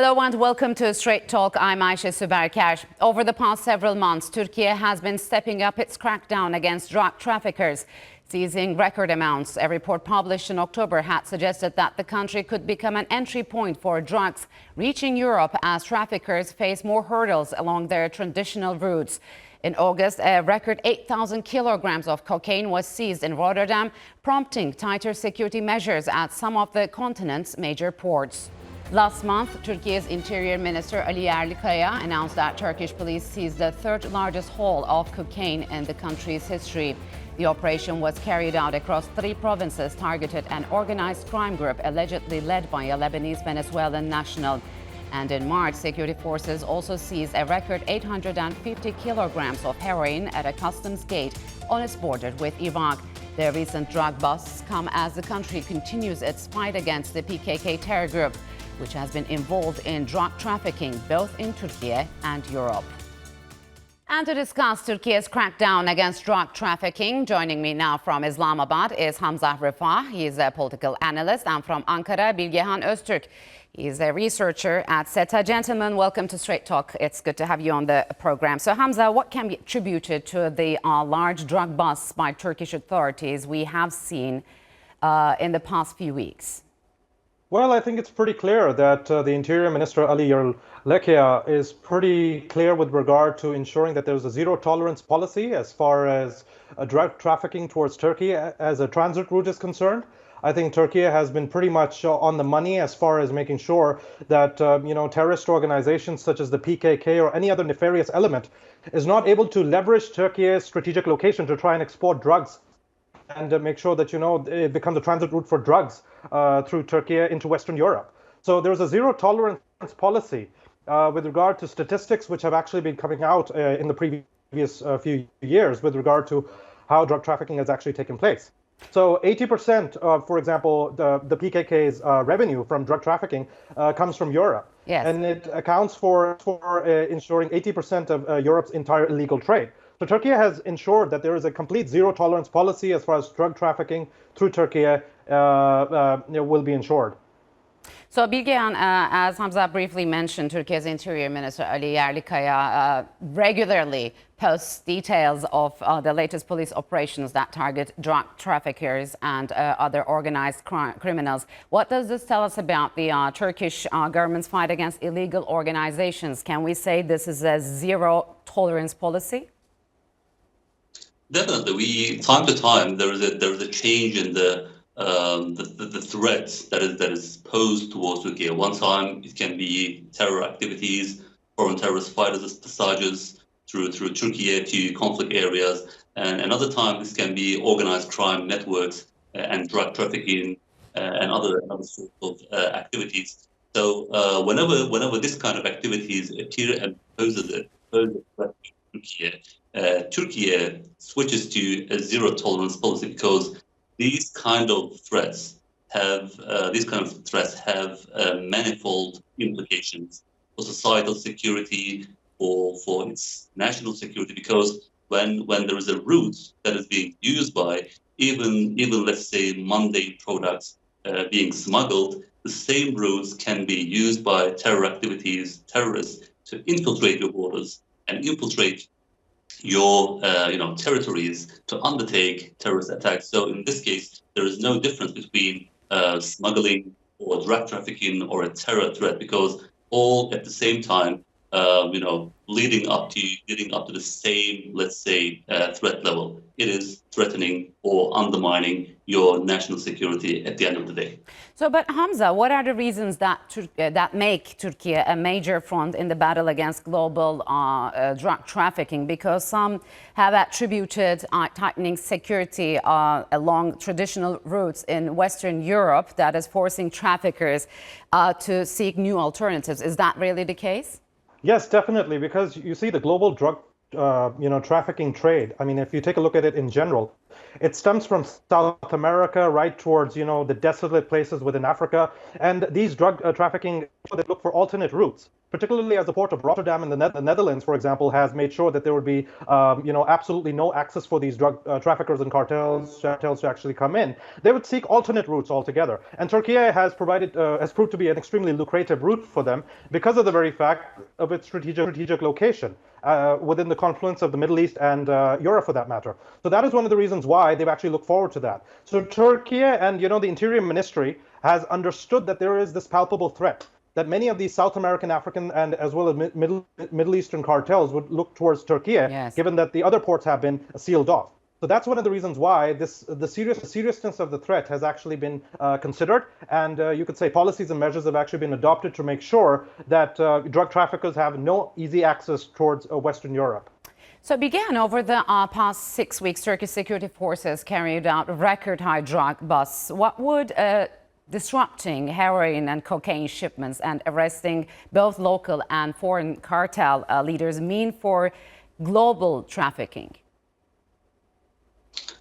Hello and welcome to Straight Talk. I'm Ayşe Süberker. Over the past several months, Türkiye has been stepping up its crackdown against drug traffickers, seizing record amounts. A report published in October had suggested that the country could become an entry point for drugs reaching Europe as traffickers face more hurdles along their traditional routes. In August, a record 8,000 kilograms of cocaine was seized in Rotterdam, prompting tighter security measures at some of the continent's major ports. Last month, Turkey's Interior Minister Ali Yerlikaya announced that Turkish police seized the third largest haul of cocaine in the country's history. The operation was carried out across 3 provinces, targeted an organized crime group allegedly led by a Lebanese-Venezuelan national. And in March, security forces also seized a record 850 kilograms of heroin at a customs gate on its border with Iraq. The recent drug busts come as the country continues its fight against the PKK terror group, which has been involved in drug trafficking both in Türkiye and Europe. And to discuss Türkiye's crackdown against drug trafficking, joining me now from Islamabad is Hamza Rıfat. He is a political analyst, and from Ankara, Bilgehan Öztürk. He's a researcher at SETA. Gentlemen, welcome to Straight Talk. It's good to have you on the program. So, Hamza, what can be attributed to the large drug busts by Turkish authorities we have seen in the past few weeks? Well, I think it's pretty clear that the Interior Minister Ali Yerlikaya is pretty clear with regard to ensuring that there's a zero tolerance policy as far as drug trafficking towards Turkey as a transit route is concerned. I think Turkey has been pretty much on the money as far as making sure that terrorist organizations such as the PKK or any other nefarious element is not able to leverage Turkey's strategic location to try and export drugs and make sure that it becomes a transit route for drugs through Türkiye into Western Europe. So there's a zero tolerance policy with regard to statistics which have actually been coming out in the previous few years with regard to how drug trafficking has actually taken place. So 80% of, for example, the PKK's revenue from drug trafficking comes from Europe. Yes. And it accounts for ensuring 80% of Europe's entire illegal trade. So Turkey has ensured that there is a complete zero tolerance policy as far as drug trafficking through Turkey will be ensured. So, Bilgehan, as Hamza briefly mentioned, Turkey's Interior Minister Ali Yerlikaya regularly posts details of the latest police operations that target drug traffickers and other organized criminals. What does this tell us about the Turkish government's fight against illegal organizations? Can we say this is a zero tolerance policy? Definitely, time to time there is a change in the threats that is posed towards Turkey. One time it can be terror activities, foreign terrorist fighters, passages through Türkiye to conflict areas, and another time this can be organized crime networks and drug trafficking and other sorts of activities. So whenever this kind of activities appear and pose a threat to Türkiye, Türkiye switches to a zero tolerance policy because these kind of threats have manifold implications for societal security, for its national security. Because when there is a route that is being used by even let's say mundane products being smuggled, the same routes can be used by terrorists to infiltrate your borders and infiltrate your territories to undertake terrorist attacks. So in this case, there is no difference between smuggling or drug trafficking or a terror threat, because all at the same time, leading up to the same, let's say, threat level. It is threatening or undermining your national security at the end of the day. So, but Hamza, what are the reasons that make Türkiye a major front in the battle against global drug trafficking? Because some have attributed tightening security along traditional routes in Western Europe that is forcing traffickers to seek new alternatives. Is that really the case? Yes, definitely, because you see the global drug trafficking trade. I mean, if you take a look at it in general, It stems from South America right towards, the desolate places within Africa. And these drug trafficking, they look for alternate routes, particularly as the port of Rotterdam in the Netherlands, for example, has made sure that there would be, absolutely no access for these drug traffickers and cartels to actually come in. They would seek alternate routes altogether. And Turkiye has proved to be an extremely lucrative route for them because of the very fact of its strategic location within the confluence of the Middle East and Europe, for that matter. So that is one of the reasons why they've actually looked forward to that. So Turkiye and the Interior Ministry has understood that there is this palpable threat, that many of these South American, African, and as well as Middle Eastern cartels would look towards Turkiye, Yes. given that the other ports have been sealed off. So that's one of the reasons why the seriousness of the threat has actually been considered, and you could say policies and measures have actually been adopted to make sure that drug traffickers have no easy access towards Western Europe. So it began over the past 6 weeks. Turkish security forces carried out record high drug busts. What would disrupting heroin and cocaine shipments and arresting both local and foreign cartel leaders mean for global trafficking?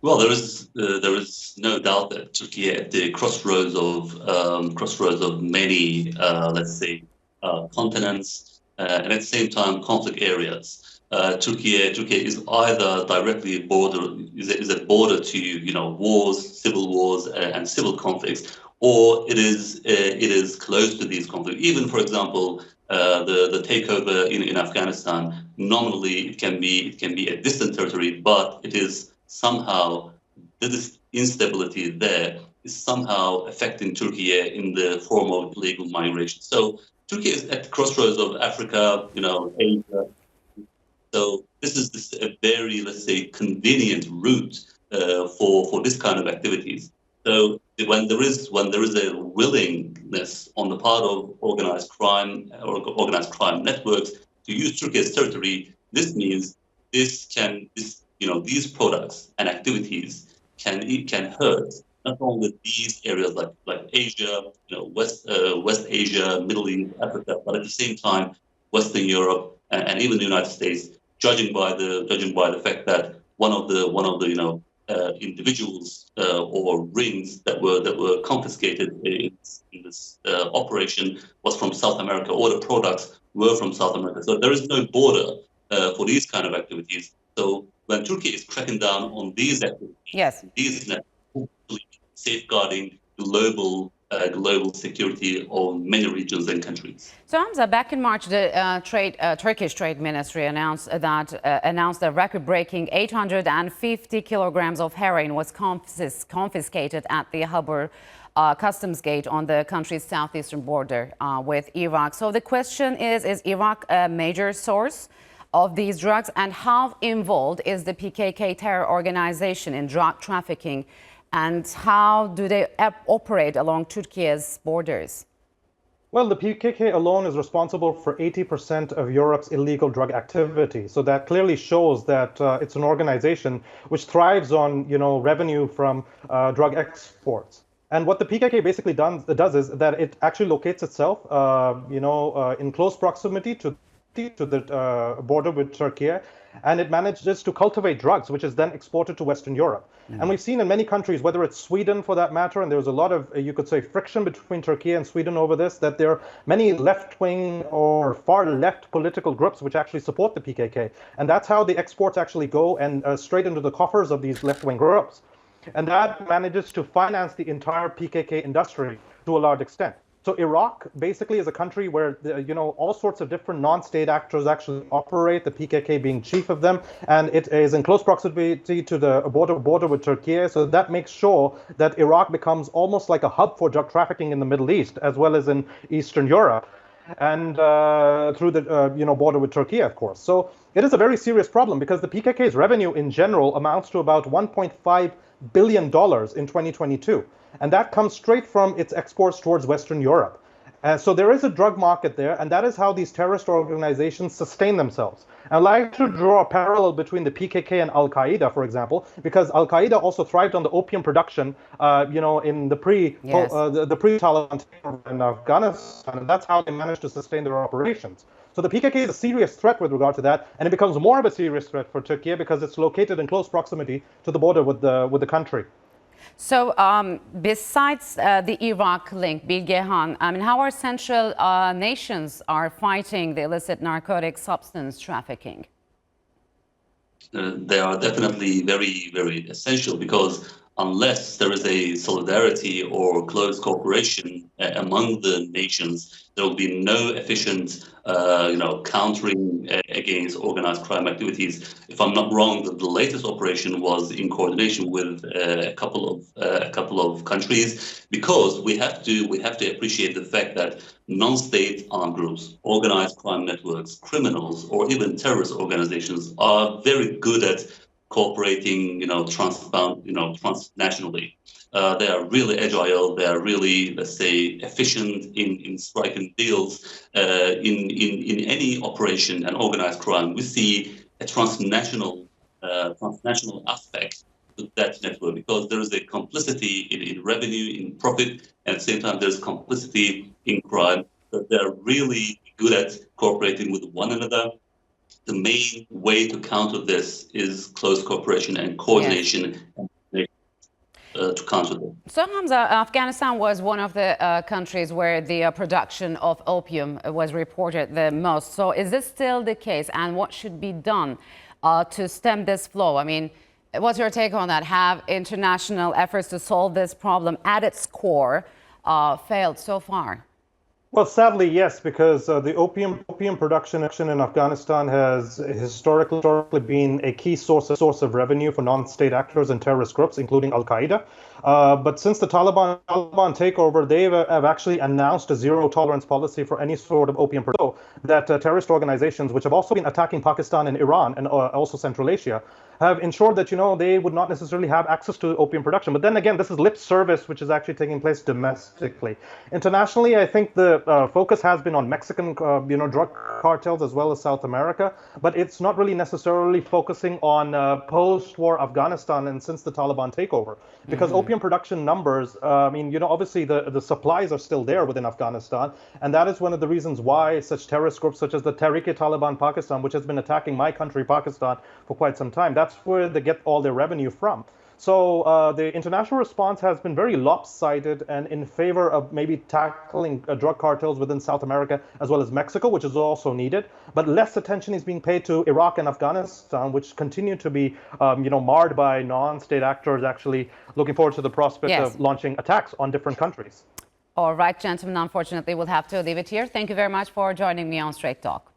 Well, there is no doubt that Turkey at the crossroads of many, let's say, continents and at the same time conflict areas. Turkey is either directly a border to wars, civil wars, and civil conflicts, or it is close to these conflicts. Even, for example, the takeover in Afghanistan, nominally it can be a distant territory, but it is somehow this instability there is somehow affecting Turkey in the form of illegal migration. So Turkey is at the crossroads of Africa, Asia. So this is a very, let's say, convenient route for this kind of activities. So when there is a willingness on the part of organized crime or organized crime networks to use Turkey as territory, this means these products and activities can hurt not only these areas like Asia, West Asia, Middle East, Africa, but at the same time Western Europe and even the United States, judging by the fact that one of the individuals or rings that were confiscated in this operation was from South America, or the products were from South America. So there is no border for these kind of activities. So when Turkey is cracking down on these activities, Yes. these networks, safeguarding global security of many regions and countries. So Hamza, back in March, the Turkish Trade Ministry announced that record-breaking 850 kilograms of heroin was confiscated at the Habur customs gate on the country's southeastern border with Iraq. So the question is Iraq a major source of these drugs, and how involved is the PKK terror organization in drug trafficking, and how do they operate along Turkiye's borders? Well, the PKK alone is responsible for 80% of Europe's illegal drug activity. So that clearly shows that it's an organization which thrives on, revenue from drug exports. And what the PKK basically does is that it actually locates itself, in close proximity to the border with Turkey, and it manages to cultivate drugs, which is then exported to Western Europe. And we've seen in many countries, whether it's Sweden for that matter, and there was a lot of, you could say, friction between Turkey and Sweden over this, that there are many left-wing or far-left political groups which actually support the PKK. And that's how the exports actually go and straight into the coffers of these left-wing groups. And that manages to finance the entire PKK industry to a large extent. So Iraq basically is a country where all sorts of different non-state actors actually operate, the PKK being chief of them, and it is in close proximity to the border with Turkey. So that makes sure that Iraq becomes almost like a hub for drug trafficking in the Middle East as well as in Eastern Europe, and through the border with Turkey, of course. So it is a very serious problem because the PKK's revenue in general amounts to about $1.5 billion in 2022. And that comes straight from its exports towards Western Europe. So there is a drug market there, and that is how these terrorist organizations sustain themselves. I'd like to draw a parallel between the PKK and Al-Qaeda, for example, because Al-Qaeda also thrived on the opium production, in the pre-Taliban in Afghanistan, and that's how they managed to sustain their operations. So the PKK is a serious threat with regard to that, and it becomes more of a serious threat for Turkey because it's located in close proximity to the border with the country. So besides the Iraq link, Bilgehan, I mean, how are central nations are fighting the illicit narcotic substance trafficking? They are definitely very, very essential, because unless there is a solidarity or close cooperation among the nations, there will be no efficient, countering against organized crime activities. If I'm not wrong, the latest operation was in coordination with a couple of countries, because we have to appreciate the fact that non-state armed groups, organized crime networks, criminals, or even terrorist organizations are very good at cooperating, transnationally. They are really agile. They are really, let's say, efficient in striking deals. In any operation and organized crime, we see a transnational aspect to that network, because there is a complicity in revenue, in profit, and at the same time there's complicity in crime. But they're really good at cooperating with one another. The main way to counter this is close cooperation and coordination. Yes. To counter them. So, Hamza, Afghanistan was one of the countries where the production of opium was reported the most. So is this still the case? And what should be done to stem this flow? I mean, what's your take on that? Have international efforts to solve this problem at its core failed so far? Well, sadly, yes, because the opium production in Afghanistan has historically been a key source of revenue for non-state actors and terrorist groups, including Al-Qaeda. But since the Taliban takeover, they have actually announced a zero-tolerance policy for any sort of opium production. So that terrorist organizations, which have also been attacking Pakistan and Iran and also Central Asia, have ensured that, they would not necessarily have access to opium production. But then again, this is lip service, which is actually taking place domestically. Internationally, I think the focus has been on Mexican, drug cartels as well as South America, but it's not really necessarily focusing on post-war Afghanistan and since the Taliban takeover, because opium production numbers, obviously the supplies are still there within Afghanistan, and that is one of the reasons why such terrorist groups such as the Tehrik-e Taliban Pakistan, which has been attacking my country, Pakistan, for quite some time, that's where they get all their revenue from. So the international response has been very lopsided and in favor of maybe tackling drug cartels within South America as well as Mexico, which is also needed. But less attention is being paid to Iraq and Afghanistan, which continue to be, marred by non-state actors actually looking forward to the prospect of launching attacks on different countries. All right, gentlemen, unfortunately, we'll have to leave it here. Thank you very much for joining me on Straight Talk.